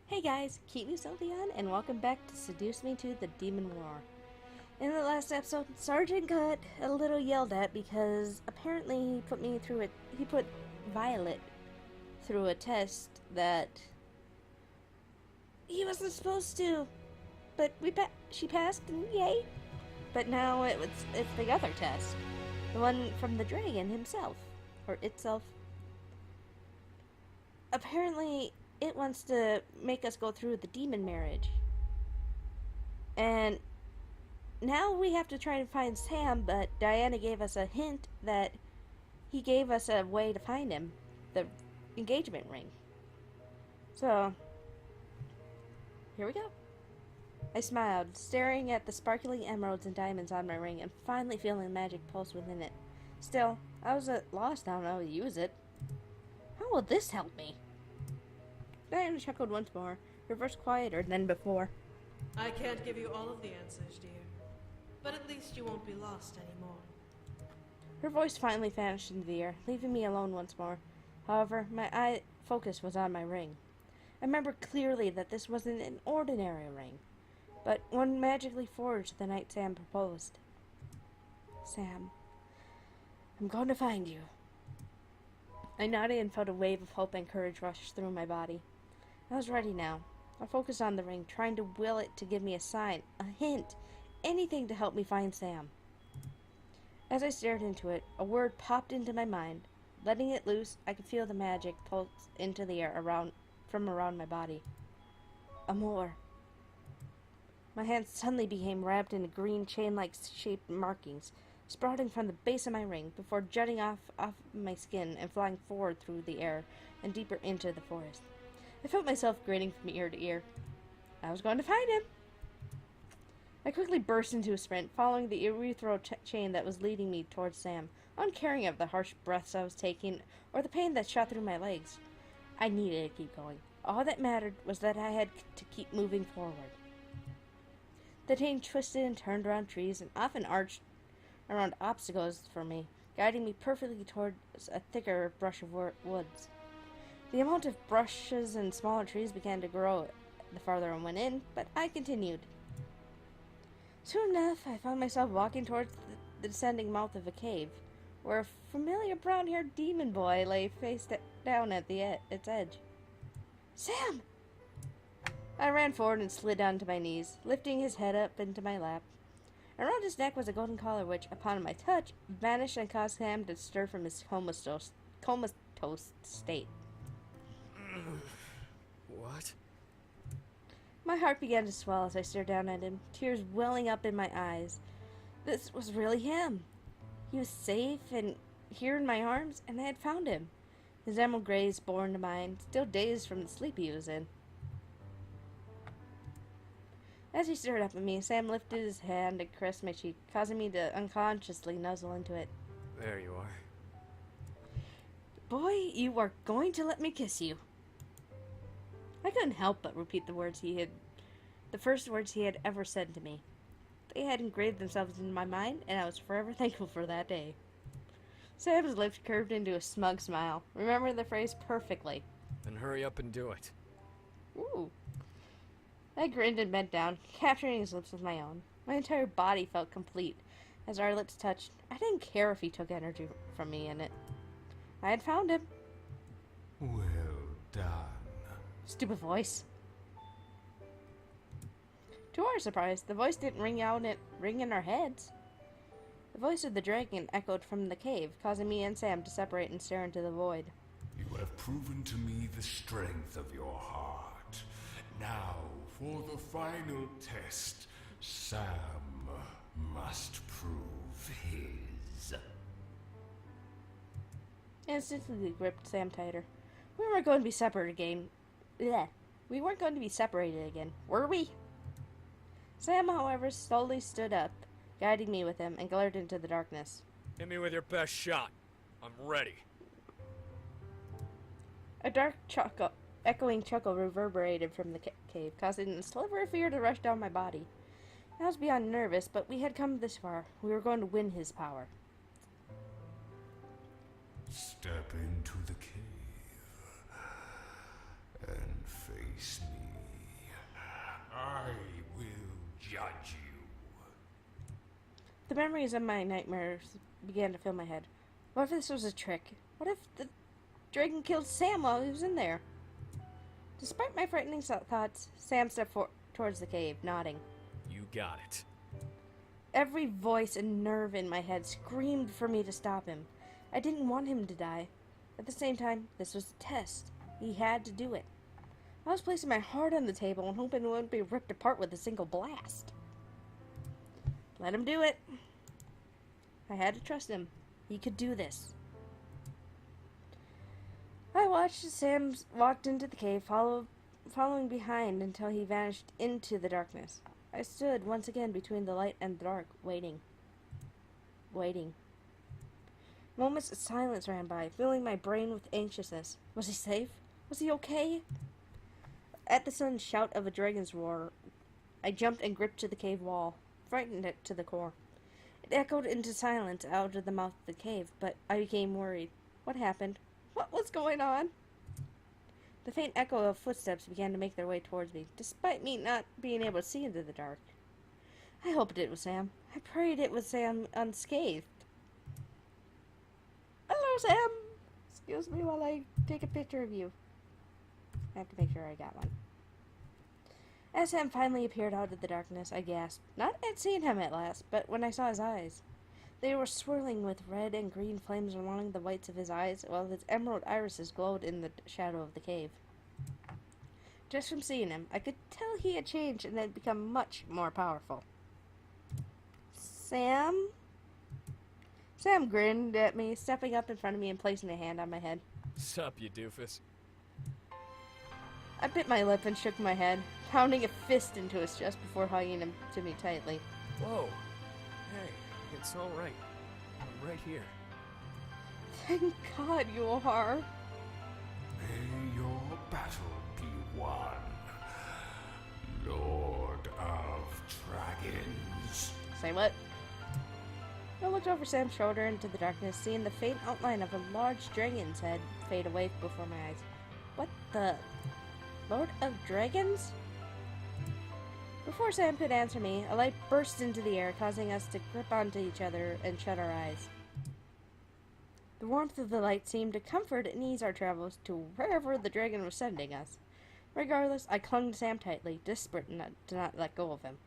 Hey guys, KiwiSylveon, and welcome back to Seduce Me to the Demon War. In the last episode, Sergeant got a little yelled at because apparently he put Violet through a test that he wasn't supposed to. But she passed, and yay! But now it's the other test, the one from the dragon himself, or itself. Apparently, it wants to make us go through the demon marriage. And now we have to try to find Sam, but Diana gave us a hint that he gave us a way to find him, the engagement ring. So, here we go. I smiled, staring at the sparkling emeralds and diamonds on my ring and finally feeling the magic pulse within it. Still, I was at lost on how to use it. How will this help me? Diana chuckled once more, her voice quieter than before. I can't give you all of the answers, dear, but at least you won't be lost anymore. Her voice finally vanished into the air, leaving me alone once more. However, my eye focus was on my ring. I remember clearly that this wasn't an ordinary ring, but one magically forged the night Sam proposed. Sam, I'm going to find you. I nodded and felt a wave of hope and courage rush through my body. I was ready now. I focused on the ring, trying to will it to give me a sign, a hint, anything to help me find Sam. As I stared into it, a word popped into my mind. Letting it loose, I could feel the magic pulse into the air from around my body. Amor. My hands suddenly became wrapped in green chain-like shaped markings, sprouting from the base of my ring before jutting off my skin and flying forward through the air and deeper into the forest. I felt myself grinning from ear to ear. I was going to find him. I quickly burst into a sprint, following the ethereal chain that was leading me towards Sam, uncaring of the harsh breaths I was taking or the pain that shot through my legs. I needed to keep going. All that mattered was that I had to keep moving forward. The chain twisted and turned around trees and often arched around obstacles for me, guiding me perfectly towards a thicker brush of woods. The amount of brushes and smaller trees began to grow the farther I went in, but I continued. Soon enough, I found myself walking towards the descending mouth of a cave, where a familiar brown-haired demon boy lay face down at its edge. Sam! I ran forward and slid down to my knees, lifting his head up into my lap. Around his neck was a golden collar which, upon my touch, vanished and caused Sam to stir from his comatose state. What? My heart began to swell as I stared down at him, tears welling up in my eyes. This was really him. He was safe and here in my arms, and I had found him. His emerald gaze bore into mine, still dazed from the sleep he was in. As he stared up at me, Sam lifted his hand and caressed my cheek, causing me to unconsciously nuzzle into it. There you are. Boy, you are going to let me kiss you. I couldn't help but repeat the first words he had ever said to me. They had engraved themselves in my mind, and I was forever thankful for that day. Sam's lips curved into a smug smile, remembering the phrase perfectly. Then hurry up and do it. Ooh. I grinned and bent down, capturing his lips with my own. My entire body felt complete as our lips touched. I didn't care if he took energy from me in it. I had found him. Well done. Stupid voice. To our surprise, the voice didn't ring in our heads. The voice of the dragon echoed from the cave, causing me and Sam to separate and stare into the void. You have proven to me the strength of your heart. Now, for the final test, Sam must prove his. Instantly gripped Sam tighter. We weren't going to be separated again. Blech. We weren't going to be separated again, were we? Sam, however, slowly stood up, guiding me with him, and glared into the darkness. Hit me with your best shot. I'm ready. A dark echoing chuckle reverberated from the cave, causing a sliver of fear to rush down my body. I was beyond nervous, but we had come this far. We were going to win his power. Step into the cave and face me. The memories of my nightmares began to fill my head. What if this was a trick? What if the dragon killed Sam while he was in there? Despite my frightening thoughts, Sam stepped towards the cave, nodding. You got it. Every voice and nerve in my head screamed for me to stop him. I didn't want him to die. At the same time, this was a test. He had to do it. I was placing my heart on the table and hoping it wouldn't be ripped apart with a single blast. Let him do it. I had to trust him. He could do this. I watched as Sam walked into the cave, following behind until he vanished into the darkness. I stood once again between the light and the dark, waiting. Waiting. Moments of silence ran by, filling my brain with anxiousness. Was he safe? Was he okay? At the sudden shout of a dragon's roar, I jumped and gripped to the cave wall, frightened it to the core. It echoed into silence out of the mouth of the cave, but I became worried. What happened? What was going on? The faint echo of footsteps began to make their way towards me, despite me not being able to see into the dark. I hoped it was Sam. I prayed it was Sam unscathed. Hello, Sam! Excuse me while I take a picture of you. I have to make sure I got one. As Sam finally appeared out of the darkness, I gasped. Not at seeing him at last, but when I saw his eyes. They were swirling with red and green flames along the whites of his eyes, while his emerald irises glowed in the shadow of the cave. Just from seeing him, I could tell he had changed and had become much more powerful. Sam? Sam grinned at me, stepping up in front of me and placing a hand on my head. Sup, you doofus? I bit my lip and shook my head, pounding a fist into his chest before hugging him to me tightly. Whoa. Hey, it's all right. I'm right here. Thank God you are. May your battle be won, Lord of Dragons. Say what? I looked over Sam's shoulder into the darkness, seeing the faint outline of a large dragon's head fade away before my eyes. What the... Lord of Dragons? Before Sam could answer me, a light burst into the air, causing us to grip onto each other and shut our eyes. The warmth of the light seemed to comfort and ease our travels to wherever the dragon was sending us. Regardless, I clung to Sam tightly, desperate to not let go of him.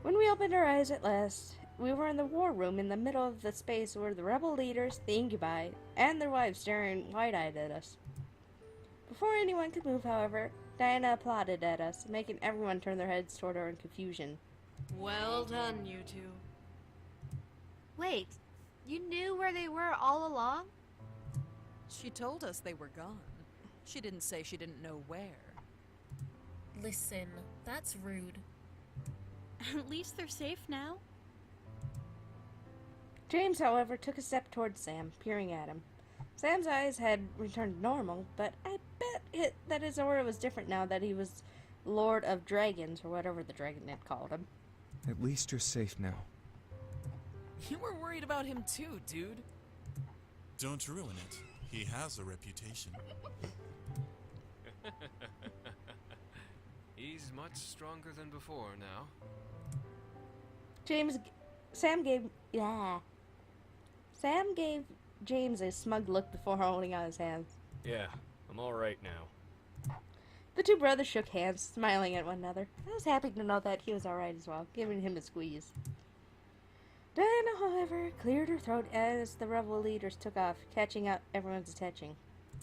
When we opened our eyes at last, we were in the war room in the middle of the space where the rebel leaders, the incubi, and their wives staring wide-eyed at us. Before anyone could move, however, Diana applauded at us, making everyone turn their heads toward her in confusion. Well done, you two. Wait, you knew where they were all along? She told us they were gone. She didn't say she didn't know where. Listen, that's rude. At least they're safe now. James, however, took a step towards Sam, peering at him. Sam's eyes had returned normal, but I bet that his aura was different now that he was Lord of Dragons, or whatever the dragon had called him. At least you're safe now. You were worried about him too, dude. Don't ruin it. He has a reputation. He's much stronger than before now. Sam gave James a smug look before holding out his hands. Yeah, I'm all right now. The two brothers shook hands, smiling at one another. I was happy to know that he was alright as well, giving him a squeeze. Diana, however, cleared her throat as the rebel leaders took off, catching up everyone's attention.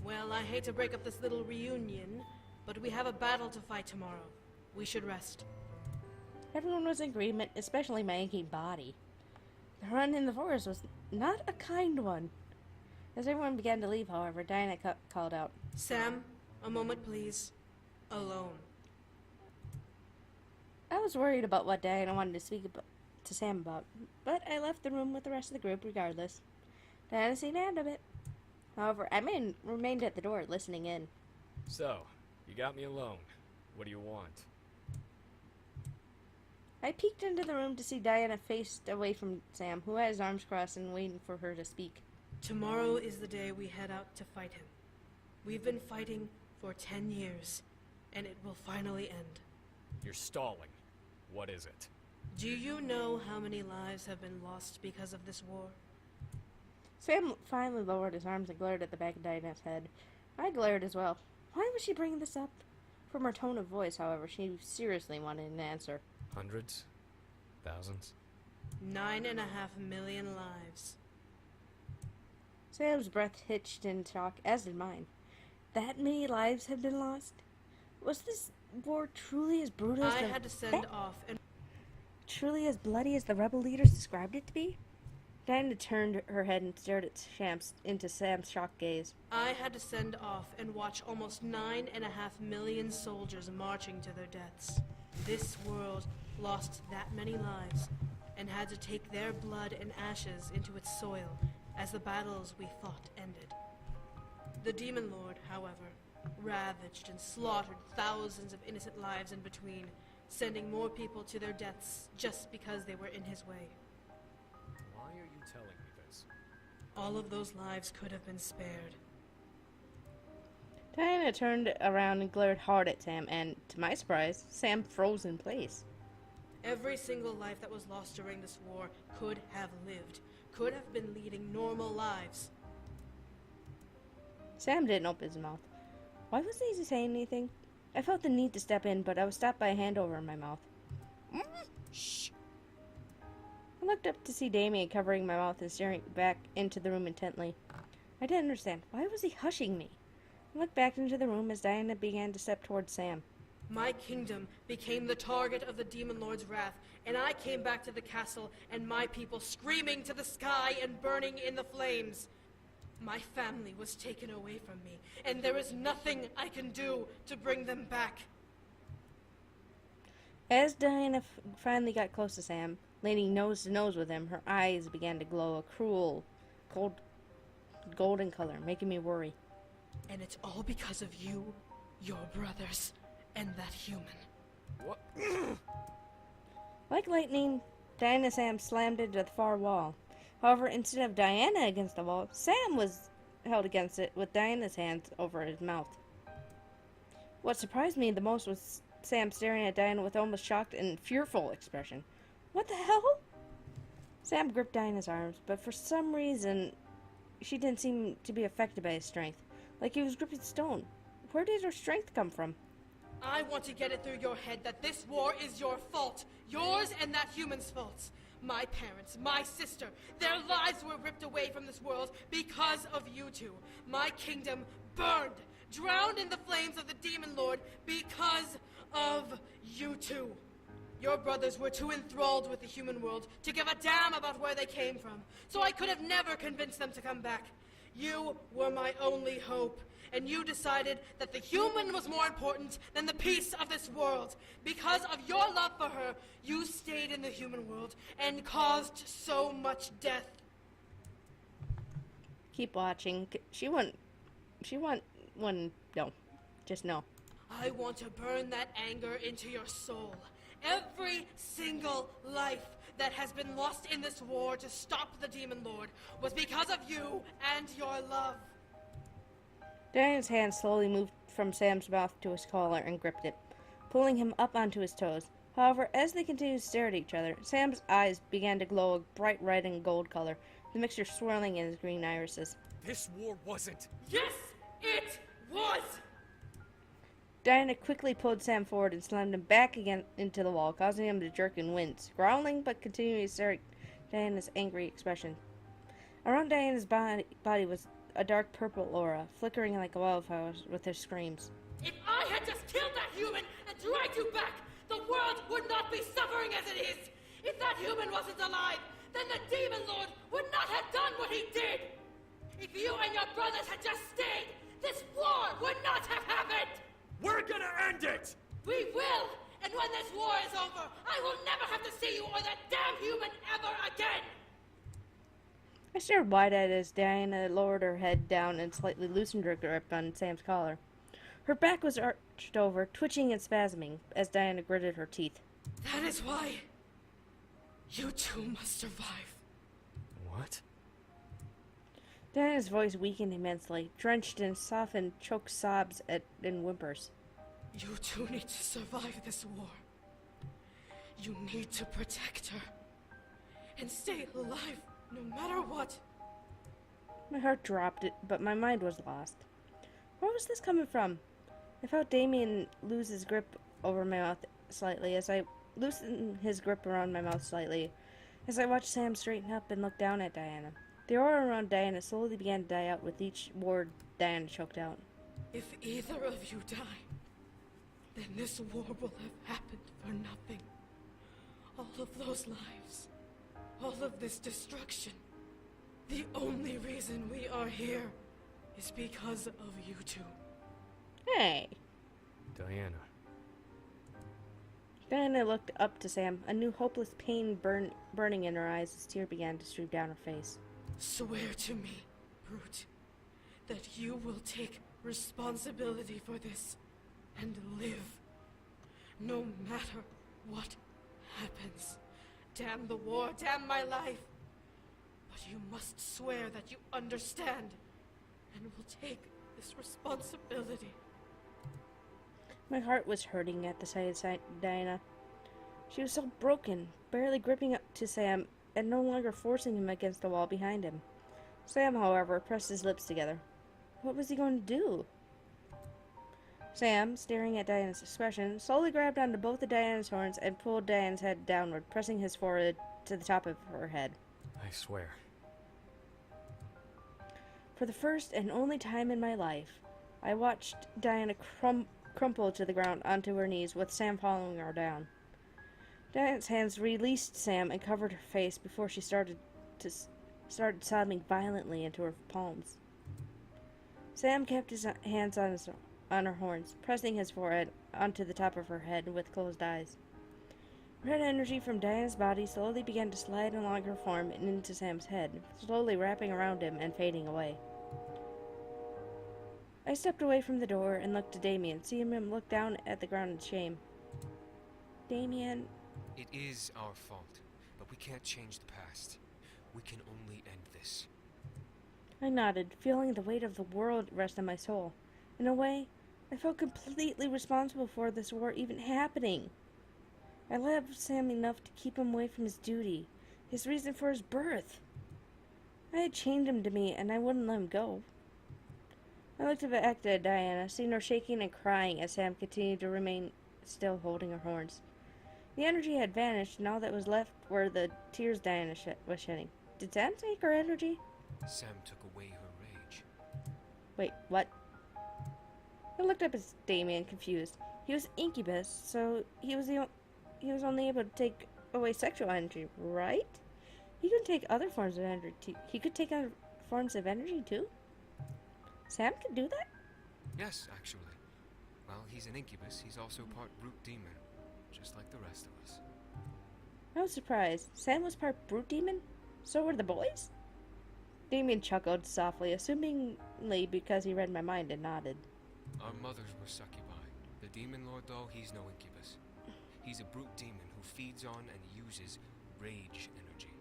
Well, I hate to break up this little reunion, but we have a battle to fight tomorrow. We should rest. Everyone was in agreement, especially my aching body. The run in the forest was not a kind one. As everyone began to leave, however, Diana called out, Sam, a moment please. Alone. I was worried about what Diana wanted to speak to Sam about, but I left the room with the rest of the group regardless. Diana seemed to handle it. However, I remained at the door, listening in. So, you got me alone. What do you want? I peeked into the room to see Diana faced away from Sam, who had his arms crossed and waiting for her to speak. Tomorrow is the day we head out to fight him. We've been fighting for 10 years, and it will finally end. You're stalling. What is it? Do you know how many lives have been lost because of this war? Sam finally lowered his arms and glared at the back of Diana's head. I glared as well. Why was she bringing this up? From her tone of voice, however, she seriously wanted an answer. Hundreds? Thousands? 9.5 million lives. Sam's breath hitched in shock, as did mine. That many lives had been lost? Was this war truly as brutal as I had to send off and truly as bloody as the rebel leaders described it to be? Diana turned her head and stared at into Sam's shocked gaze. I had to send off and watch almost 9.5 million soldiers marching to their deaths. This world lost that many lives and had to take their blood and ashes into its soil as the battles we fought ended. The Demon Lord, however, ravaged and slaughtered thousands of innocent lives in between, sending more people to their deaths just because they were in his way. Why are you telling me this? All of those lives could have been spared. Diana turned around and glared hard at Sam, and, to my surprise, Sam froze in place. Every single life that was lost during this war could have lived, could have been leading normal lives. Sam didn't open his mouth. Why wasn't he saying anything? I felt the need to step in, but I was stopped by a hand over my mouth. Shh! I looked up to see Damien covering my mouth and staring back into the room intently. I didn't understand. Why was he hushing me? I looked back into the room as Diana began to step towards Sam. My kingdom became the target of the Demon Lord's wrath, and I came back to the castle and my people screaming to the sky and burning in the flames. My family was taken away from me, and there is nothing I can do to bring them back. As Diana finally got close to Sam, leaning nose to nose with him, her eyes began to glow a cruel, golden color, making me worry. And it's all because of you, your brothers, and that human. What? Like lightning, Diana and Sam slammed into the far wall. However, instead of Diana against the wall, Sam was held against it with Diana's hands over his mouth. What surprised me the most was Sam staring at Diana with almost shocked and fearful expression. What the hell? Sam gripped Diana's arms, but for some reason, she didn't seem to be affected by his strength, like he was gripping stone. Where did her strength come from? I want to get it through your head that this war is your fault. Yours and that human's faults. My parents, my sister, their lives were ripped away from this world because of you two. My kingdom burned, drowned in the flames of the Demon Lord because of you two. Your brothers were too enthralled with the human world to give a damn about where they came from, so I could have never convinced them to come back. You were my only hope, and you decided that the human was more important than the peace of this world. Because of your love for her, you stayed in the human world and caused so much death. Keep watching. No. Just no. I want to burn that anger into your soul. Every single life that has been lost in this war to stop the Demon Lord was because of you and your love. Diana's hand slowly moved from Sam's mouth to his collar and gripped it, pulling him up onto his toes. However, as they continued to stare at each other, Sam's eyes began to glow a bright red and gold color, the mixture swirling in his green irises. This war wasn't. Yes, it was! Diana quickly pulled Sam forward and slammed him back again into the wall, causing him to jerk and wince, growling but continuing to stare at Diana's angry expression. Around Diana's body was a dark purple aura, flickering like a wildfire with her screams. If I had just killed that human and dragged you back, the world would not be suffering as it is. If that human wasn't alive, then the Demon Lord would not have done what he did. If you and your brothers had just stayed, this war would not have happened. We're gonna end it! We will! And when this war is over, I will never have to see you or that damn human ever again! I stared wide-eyed as Diana lowered her head down and slightly loosened her grip on Sam's collar. Her back was arched over, twitching and spasming, as Diana gritted her teeth. That is why you two must survive. What? Diana's voice weakened immensely, drenched in softened, choked sobs and whimpers. You two need to survive this war. You need to protect her. And stay alive, no matter what. My heart dropped, but my mind was lost. Where was this coming from? I felt Damien lose his grip over my mouth slightly as I loosened his grip around my mouth slightly as I watched Sam straighten up and look down at Diana. The aura around Diana slowly began to die out with each word Diana choked out. If either of you die, then this war will have happened for nothing. All of those lives, all of this destruction. The only reason we are here is because of you two. Hey! Diana. Diana looked up to Sam, a new hopeless pain burning in her eyes as tears began to stream down her face. Swear to me, Brute, that you will take responsibility for this and live, no matter what happens. Damn the war, damn my life. But you must swear that you understand and will take this responsibility. My heart was hurting at the sight of Diana. She was so broken, barely gripping up to Sam and no longer forcing him against the wall behind him. Sam, however, pressed his lips together. What was he going to do? Sam, staring at Diana's expression, slowly grabbed onto both of Diana's horns and pulled Diana's head downward, pressing his forehead to the top of her head. I swear. For the first and only time in my life, I watched Diana crumple to the ground onto her knees with Sam following her down. Diana's hands released Sam and covered her face before she started sobbing violently into her palms. Sam kept his hands on her horns, pressing his forehead onto the top of her head with closed eyes. Red energy from Diana's body slowly began to slide along her form and into Sam's head, slowly wrapping around him and fading away. I stepped away from the door and looked to Damien, seeing him look down at the ground in shame. Damien... It is our fault, but we can't change the past. We can only end this. I nodded, feeling the weight of the world rest on my soul. In a way, I felt completely responsible for this war even happening. I loved Sam enough to keep him away from his duty, his reason for his birth. I had chained him to me, and I wouldn't let him go. I looked back at Diana, seeing her shaking and crying as Sam continued to remain still holding her horns. The energy had vanished, and all that was left were the tears Diana was shedding. Did Sam take her energy? Sam took away her rage. Wait, what? I looked up at Damien, confused. He was incubus, so he was only able to take away sexual energy, right? He could take other forms of energy. He could take other forms of energy too. Sam could do that? Yes, actually. Well, he's an incubus. He's also part brute demon, just like the rest of us. I was surprised. Sam was part brute demon? So were the boys? Damien chuckled softly, assumingly because he read my mind, and nodded. Our mothers were succubi. The demon lord, though, he's no incubus. He's a brute demon who feeds on and uses rage energy.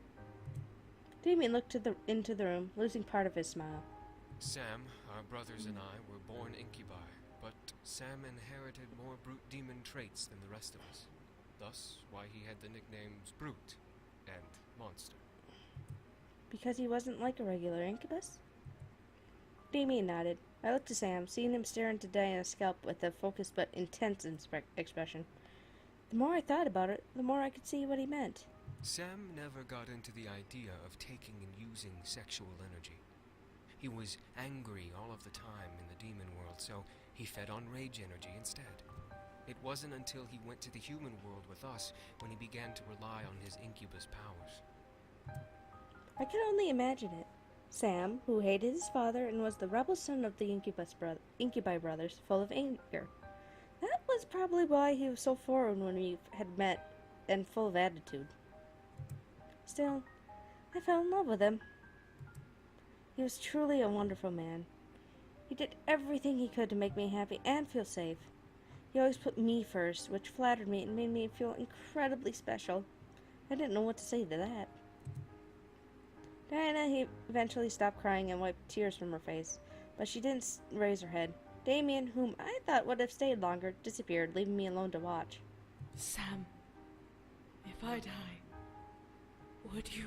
Damien looked into the room, losing part of his smile. Sam, our brothers and I were born incubi, but Sam inherited more brute demon traits than the rest of us. Thus, why he had the nicknames Brute and Monster. Because he wasn't like a regular incubus? Damien nodded. I looked to Sam, seeing him stare into Diana's scalp with a focused but intense expression. The more I thought about it, the more I could see what he meant. Sam never got into the idea of taking and using sexual energy. He was angry all of the time in the demon world, so he fed on rage energy instead. It wasn't until he went to the human world with us when he began to rely on his incubus powers. I could only imagine it. Sam, who hated his father and was the rebel son of the Incubi brothers, full of anger. That was probably why he was so foreign when we had met and full of attitude. Still, I fell in love with him. He was truly a wonderful man. He did everything he could to make me happy and feel safe. He always put me first, which flattered me and made me feel incredibly special. I didn't know what to say to that. Diana eventually stopped crying and wiped tears from her face, but she didn't raise her head. Damien, whom I thought would have stayed longer, disappeared, leaving me alone to watch. Sam, If I die, would you?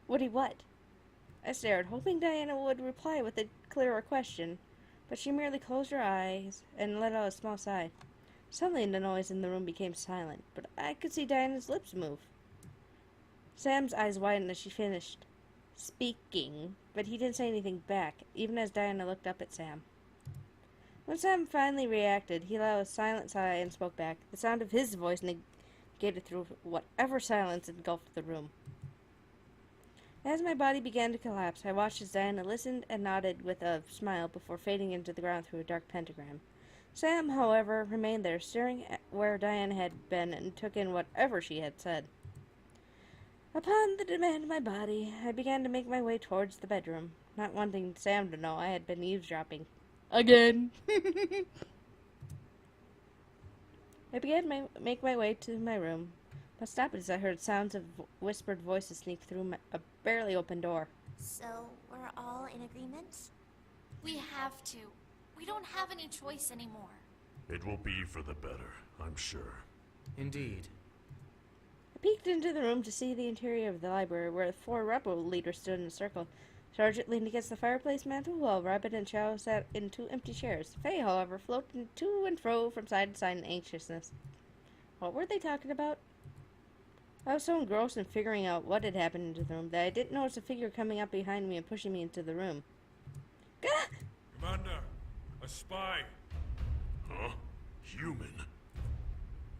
Would he what? I stared, hoping Diana would reply with a clearer question, but she merely closed her eyes and let out a small sigh. Suddenly the noise in the room became silent, but I could see Diana's lips move. Sam's eyes widened as she finished speaking, but he didn't say anything back, even as Diana looked up at Sam. When Sam finally reacted, he let out a silent sigh and spoke back, the sound of his voice negated through whatever silence engulfed the room. As my body began to collapse, I watched as Diana listened and nodded with a smile before fading into the ground through a dark pentagram. Sam, however, remained there, staring at where Diana had been and took in whatever she had said. Upon the demand of my body, I began to make my way towards the bedroom, not wanting Sam to know I had been eavesdropping. Again! I began to make my way to my room, but stopped as I heard sounds of whispered voices sneak through a barely open door. So, we're all in agreement? We have to. We don't have any choice anymore. It will be for the better, I'm sure. Indeed. I peeked into the room to see the interior of the library, where the 4 rebel leaders stood in a circle. Sergeant leaned against the fireplace mantel, while Rabbit and Chow sat in 2 empty chairs. Faye, however, floated to and fro from side to side in anxiousness. What were they talking about? I was so engrossed in figuring out what had happened into the room that I didn't notice a figure coming up behind me and pushing me into the room. Gah! Commander, a spy. Huh? Human?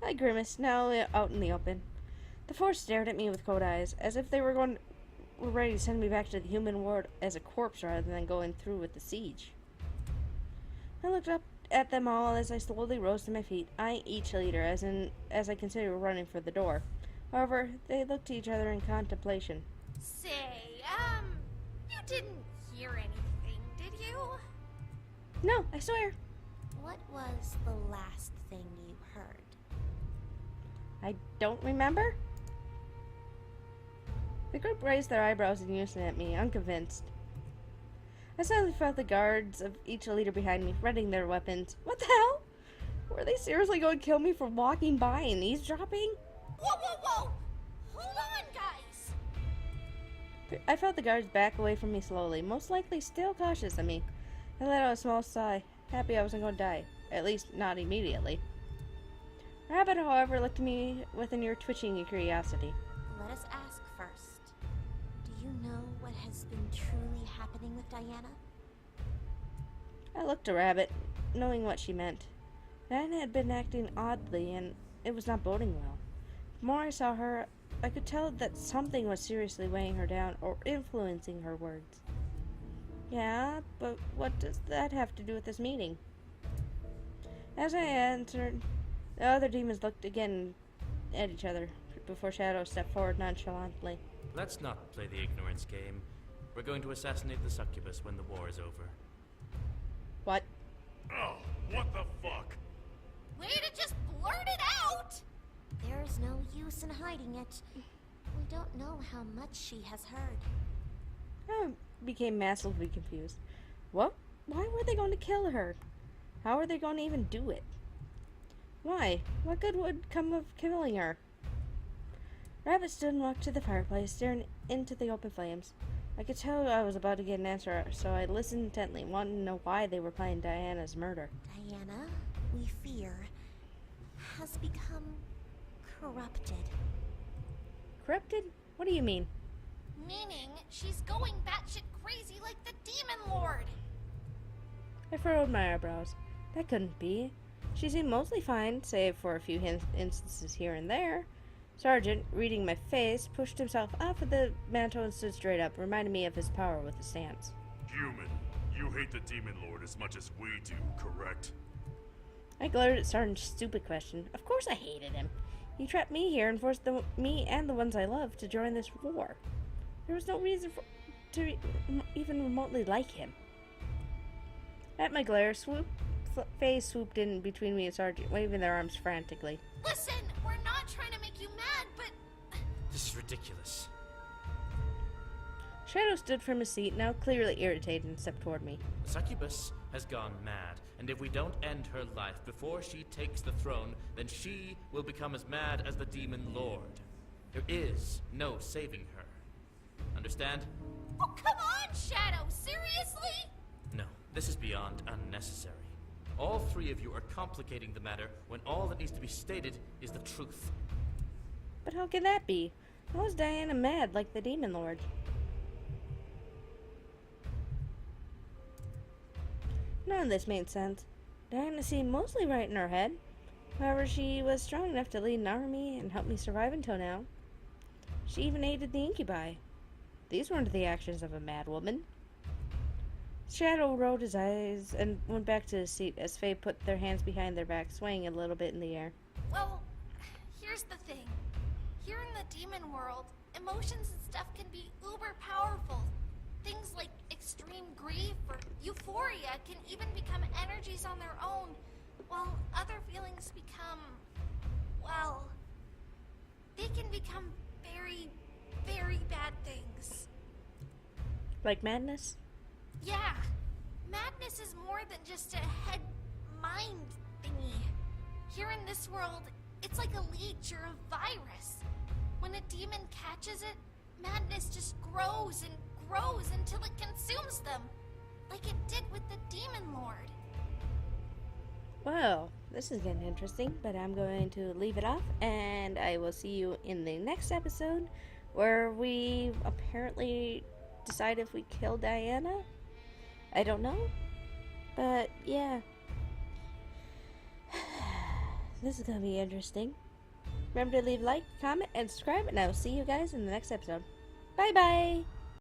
I grimaced, now out in the open. The 4 stared at me with cold eyes, as if they were ready to send me back to the human world as a corpse rather than going through with the siege. I looked up at them all as I slowly rose to my feet, eyeing each leader as I considered running for the door. However, they looked to each other in contemplation. Say, you didn't hear anything, did you? No, I swear. What was the last thing you heard? I don't remember. The group raised their eyebrows in unison at me, unconvinced. I suddenly felt the guards of each leader behind me, readying their weapons. What the hell? Were they seriously going to kill me for walking by and eavesdropping? Whoa, whoa, whoa! Hold on, guys! I felt the guards back away from me slowly, most likely still cautious of me. I let out a small sigh, happy I wasn't going to die. At least, not immediately. Rabbit, however, looked at me with an ear twitching in curiosity. Let us ask first. Do you know what has been truly happening with Diana? I looked at Rabbit, knowing what she meant. Diana had been acting oddly, and it was not boding well. The more I saw her, I could tell that something was seriously weighing her down or influencing her words. Yeah, but what does that have to do with this meeting? As I answered, the other demons looked again at each other before Shadow stepped forward nonchalantly. Let's not play the ignorance game. We're going to assassinate the succubus when the war is over. What? Oh, what the fuck? Way to just blurt it out! There's no use in hiding it. We don't know how much she has heard. I became massively confused. What? Why were they going to kill her? How are they going to even do it? Why? What good would come of killing her? Rabbit stood and walked to the fireplace, staring into the open flames. I could tell I was about to get an answer, so I listened intently, wanting to know why they were planning Diana's murder. Diana, we fear, has become corrupted. Corrupted? What do you mean? Meaning, she's going batshit crazy like the Demon Lord! I furrowed my eyebrows. That couldn't be. She seemed mostly fine, save for a few instances here and there. Sergeant, reading my face, pushed himself off of the mantel and stood straight up, reminding me of his power with a stance. Human, you hate the Demon Lord as much as we do, correct? I glared at Sergeant's stupid question. Of course I hated him. He trapped me here and forced me and the ones I loved to join this war. There was no reason to even remotely like him. At my glare, Faye swooped in between me and Sergeant, waving their arms frantically. Listen, we're not trying to make you mad, but... This is ridiculous. Shadow stood from his seat, now clearly irritated, and stepped toward me. The succubus has gone mad, and if we don't end her life before she takes the throne, then she will become as mad as the Demon Lord. There is no saving her. Understand? Oh, come on, Shadow! Seriously? No, this is beyond unnecessary. All three of you are complicating the matter when all that needs to be stated is the truth. But how can that be? How is Diana mad like the Demon Lord? None of this made sense. Diana seemed mostly right in her head. However, she was strong enough to lead an army and help me survive until now. She even aided the incubi. These weren't the actions of a mad woman. Shadow rolled his eyes and went back to his seat as Faye put their hands behind their back, swaying a little bit in the air. Well, here's the thing. Here in the demon world, emotions and stuff can be uber powerful. Things like extreme grief or euphoria can even become energies on their own, while other feelings become, well, they can become very, very bad things. Like madness? Yeah. Madness is more than just a head-mind thingy. Here in this world, it's like a leech or a virus. When a demon catches it, madness just grows and grows until it consumes them, like it did with the Demon Lord. Well, this is getting interesting, but I'm going to leave it off, and I will see you in the next episode, where we apparently decide if we kill Diana. I don't know, but yeah. This is going to be interesting. Remember to leave a like, comment, and subscribe, and I will see you guys in the next episode. Bye-bye!